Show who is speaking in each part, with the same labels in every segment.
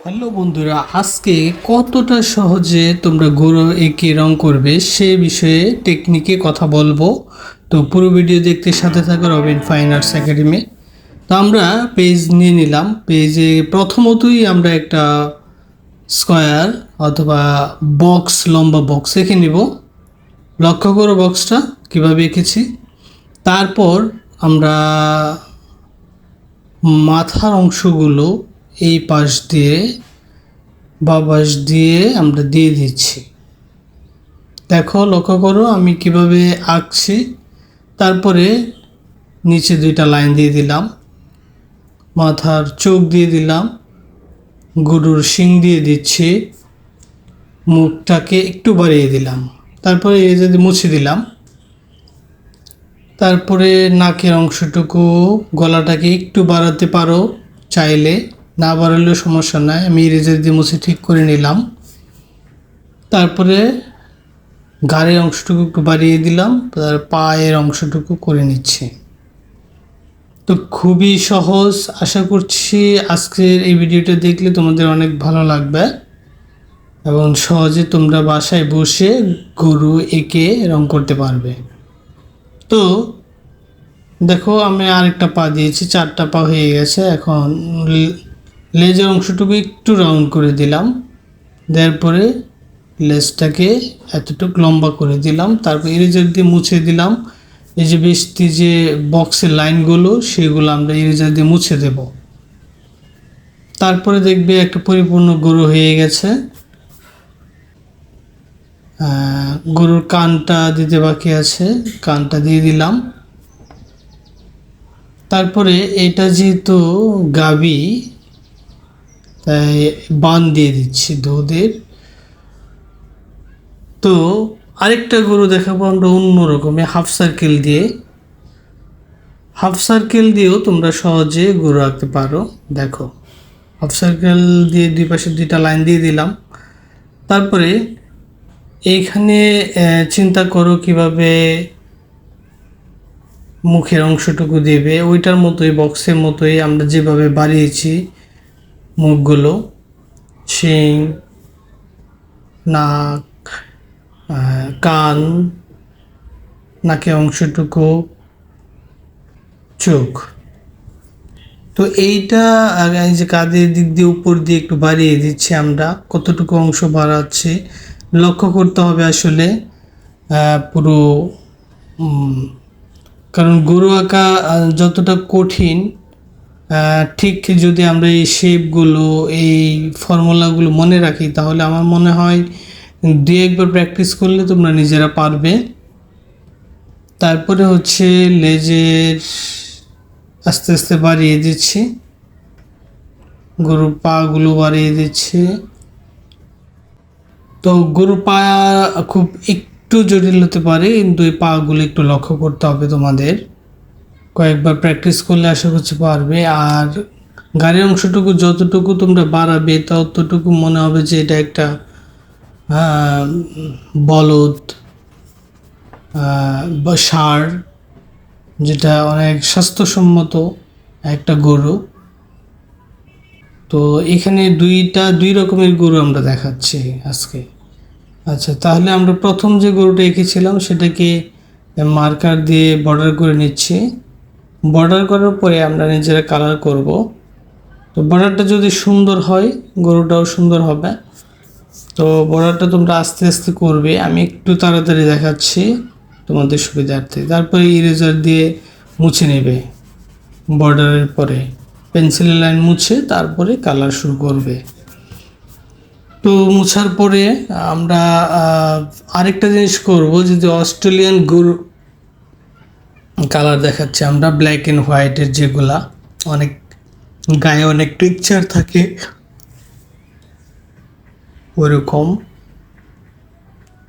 Speaker 1: Hello বন্ধুরা, আজকে কতটা সহজে তোমরা গরু এঁকে রং করবে সে বিষয়ে টেকনিকে কথা বলবো। তো পুরো ভিডিও দেখতে সাথে থাকো রবিন ফাইন আর্টস একাডেমি। তো আমরা পেজ নিয়ে নিলাম। পেজে প্রথমতই আমরা একটা স্কোয়ার অথবা বক্স, লম্বা বক্স এঁকে নিব। লক্ষ্য করো বক্সটা কীভাবে এঁকেছি। তারপর আমরা মাথার অংশগুলো এই পাশ দিয়ে বা পাশ দিয়ে আমরা দিয়ে দিচ্ছি। দেখো, লক্ষ্য করো আমি কিভাবে আঁকছি। তারপরে নিচে দুইটা লাইন দিয়ে দিলাম, মাথার চোখ দিয়ে দিলাম, গরুর শিং দিয়ে দিচ্ছি, মুখটাকে একটু বাড়িয়ে দিলাম, তারপরে এই যদি মুছে দিলাম। তারপরে নাকের অংশটুকু, গলাটাকে একটু বাড়াতে পারো চাইলে, না বাড়ালেও সমস্যা নাই। আমি ইরেজার দিয়ে মুছে ঠিক করে নিলাম। তারপরে ঘাড়ের অংশটুকু একটু বাড়িয়ে দিলাম, তার পায়ের অংশটুকু করে নিচ্ছি। তো খুবই সহজ। আশা করছি আজকের এই ভিডিওটা দেখলে তোমাদের অনেক ভালো লাগবে এবং সহজে তোমরা বাসায় বসে গরু এঁকে রং করতে পারবে। তো দেখো, আমি আরেকটা পা দিয়েছি, 4টা পা হয়ে গেছে। এখন লেজের অংশটুকু একটু রাউন্ড করে দিলাম, দেওয়ার পরে লেজটাকে এতটুকু লম্বা করে দিলাম। তারপর ইরেজার দিয়ে মুছে দিলাম। এই যে বেশি যে বক্সের লাইনগুলো সেগুলো আমরা ইরেজার দিয়ে মুছে দেব। তারপরে দেখবে একটা পরিপূর্ণ গরু হয়ে গেছে। গরুর কানটা দিতে বাকি আছে, কানটা দিয়ে দিলাম। তারপরে এটা যেহেতু গাভী, তাই বান দিয়ে দিচ্ছি দুধের। তো আরেকটা গরু দেখাবো আমরা অন্য রকমের, হাফ সার্কেল দিয়ে। হাফ সার্কেল দিয়েও তোমরা সহজে গরু আঁকতে পারো। দেখো, হাফ সার্কেল দিয়ে দুই পাশে দুইটা লাইন দিয়ে দিলাম। তারপরে এইখানে চিন্তা করো কিভাবে মুখের অংশটুকু দেবে। ওইটার মতোই, বক্সের মতোই আমরা যেভাবে বাড়িয়েছি মুখগুলো, শিং, নাক, কান, নাকের অংশটুকু, চোখ। তো এইটা এই যে কাঁধের দিক দিয়ে উপর দিয়ে একটু বাড়িয়ে দিচ্ছি আমরা। কতটুকু অংশ বাড়াচ্ছি লক্ষ্য করতে হবে আসলে পুরো। কারণ গরু আঁকা যতটা কঠিন, ঠিক যদি আমরা এই শেপগুলো, এই ফর্মুলাগুলো মনে রাখি, তাহলে আমার মনে হয় 2-1বার প্র্যাকটিস করলে তোমরা নিজেরা পারবে। তারপরে হচ্ছে লেজের আস্তে আস্তে বাড়িয়ে দিচ্ছি, গরুর পাগুলো বাড়িয়ে দিচ্ছি। তো গরুর পা খুব একটু জটিল হতে পারে, কিন্তু এই পাগুলো একটু লক্ষ্য করতে হবে তোমাদের। কয়েকবার প্র্যাকটিস করলে আশা করছি পারবে। আর গাড়ির অংশটুকু যতটুকু তোমরা বাড়াবে ততটুকু মনে হবে যে এটা একটা বলদ বা ষাঁড়, যেটা অনেক স্বাস্থ্যসম্মত একটা গরু। তো এখানে দুই রকমের গরু আমরা দেখাচ্ছি আজকে। আচ্ছা, তাহলে আমরা প্রথম যে গরুটা এঁকেছিলাম সেটাকে মার্কার দিয়ে বর্ডার করে নিচ্ছি। বর্ডার করার পরে আমরা নিজেরা কালার করব। তো বর্ডারটা যদি সুন্দর হয় গরুটাও সুন্দর হবে। তো বর্ডারটা তোমরা আস্তে আস্তে করবে, আমি একটু তাড়াতাড়ি দেখাচ্ছি তোমাদের সুবিধার্থে। তারপরে ইরেজার দিয়ে মুছে নেবে বর্ডারের পরে, পেন্সিলের লাইন মুছে তারপরে কালার শুরু করবে। তো মুছার পরে আমরা আরেকটা জিনিস করব, যদি অস্ট্রেলিয়ান গরু কালার দেখাচ্ছে আমরা, ব্ল্যাক অ্যান্ড হোয়াইটের, যেগুলা অনেক গায়ে অনেক টেক্সচার থাকে ওরকম।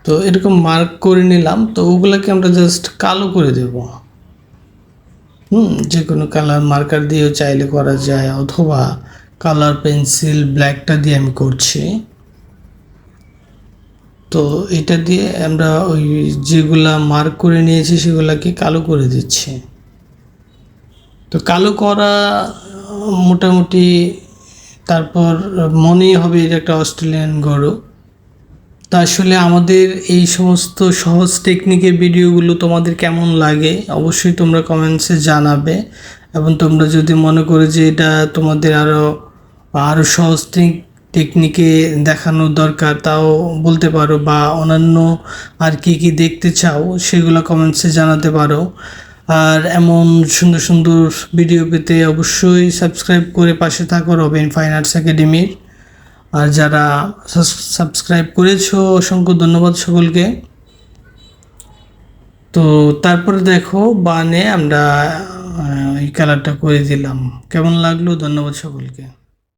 Speaker 1: তো এরকম মার্ক করে নিলাম। তো ওগুলাকে আমরা জাস্ট কালো করে দেব। যে কোনো কালার মার্কার দিয়েও চাইলে করা যায়, অথবা কালার পেন্সিল ব্ল্যাকটা দিয়ে আমি করছি। তো এটা দিয়ে আমরা ওই যেগুলা মার্ক করে নিয়েছি সেগুলাকে কালো করে দিচ্ছি। তো কালো করা মোটামুটি তারপর মনেই হবে এটা একটা অস্ট্রেলিয়ান গরু। তা আসলে আমাদের এই সমস্ত সহজ টেকনিকের ভিডিওগুলো তোমাদের কেমন লাগে অবশ্যই তোমরা কমেন্টসে জানাবে। এবং তোমরা যদি মনে করো যে এটা তোমাদের আরও সহজ টেকনিকে দেখানো দরকার তাও বলতে পারো, বা অন্যান্য আর কি কি দেখতে চাও সেগুলো কমেন্টসে জানাতে পারো। আর এমন সুন্দর সুন্দর ভিডিও পেতে অবশ্যই সাবস্ক্রাইব করে পাশে থাকো রবিন ফাইন আর্টস একাডেমির। আর যারা সাবস্ক্রাইব করেছো অসংখ্য ধন্যবাদ সকলকে। তো তারপরে দেখো বানে আমরা এই কালারটা করে দিলাম, কেমন লাগলো? ধন্যবাদ সকলকে।